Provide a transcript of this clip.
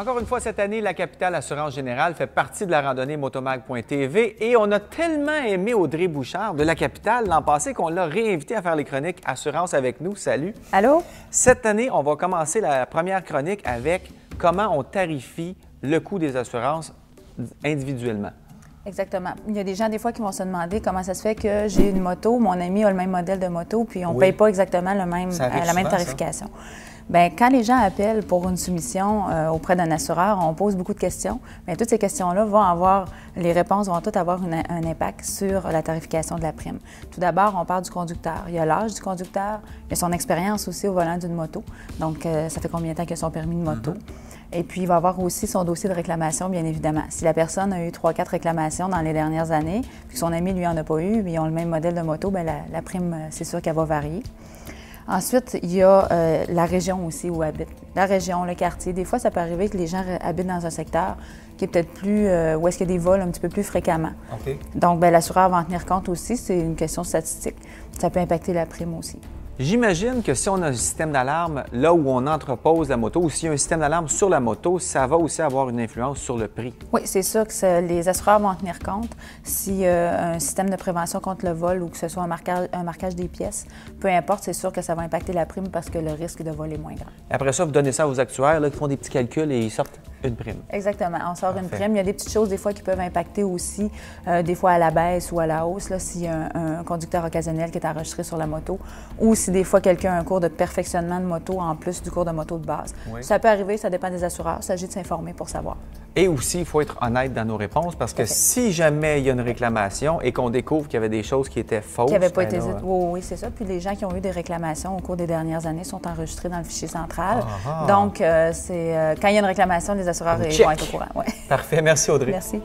Encore une fois, cette année, la Capitale Assurance Générale fait partie de la randonnée Motomag.tv et on a tellement aimé Audrey Bouchard de la Capitale l'an passé qu'on l'a réinvitée à faire les chroniques Assurance avec nous. Salut! Allô? Cette année, on va commencer la première chronique avec comment on tarifie le coût des assurances individuellement. Exactement. Il y a des gens, des fois, qui vont se demander comment ça se fait que j'ai une moto, mon ami a le même modèle de moto, puis on ne paye pas exactement la même tarification. Bien, quand les gens appellent pour une soumission auprès d'un assureur, on pose beaucoup de questions. Bien, toutes ces questions-là vont avoir, les réponses vont toutes avoir un impact sur la tarification de la prime. Tout d'abord, on parle du conducteur. Il y a l'âge du conducteur, il y a son expérience aussi au volant d'une moto. Donc, ça fait combien de temps qu'il a son permis de moto? Et puis, il va avoir aussi son dossier de réclamation, bien évidemment. Si la personne a eu 3-4 réclamations dans les dernières années, puis son ami, lui, en a pas eu, puis ils ont le même modèle de moto, bien, la prime, c'est sûr qu'elle va varier. Ensuite, il y a la région aussi où habite. La région, le quartier. Des fois, ça peut arriver que les gens habitent dans un secteur qui est peut-être plus... où est-ce qu'il y a des vols un petit peu plus fréquemment. Okay. Donc, l'assureur va en tenir compte aussi. C'est une question statistique. Ça peut impacter la prime aussi. J'imagine que si on a un système d'alarme là où on entrepose la moto ou s'il y a un système d'alarme sur la moto, ça va aussi avoir une influence sur le prix. Oui, c'est sûr que les assureurs vont en tenir compte. S'il y a un système de prévention contre le vol ou que ce soit un marquage des pièces, peu importe, c'est sûr que ça va impacter la prime parce que le risque de vol est moins grand. Après ça, vous donnez ça aux actuaires là, qui font des petits calculs et ils sortent une prime. Exactement. On sort une prime. Il y a des petites choses des fois qui peuvent impacter aussi, des fois à la baisse ou à la hausse, s'il y a un conducteur occasionnel qui est enregistré sur la moto ou si des fois quelqu'un a un cours de perfectionnement de moto en plus du cours de moto de base. Oui. Ça peut arriver, ça dépend des assureurs. Il s'agit de s'informer pour savoir. Et aussi, il faut être honnête dans nos réponses parce que si jamais il y a une réclamation et qu'on découvre qu'il y avait des choses qui étaient fausses... Qui n'avaient pas été dites. Oui, c'est ça. Puis les gens qui ont eu des réclamations au cours des dernières années sont enregistrés dans le fichier central. Donc, quand il y a une réclamation, les assureurs vont être au courant. Ouais. Parfait. Merci, Audrey. Merci.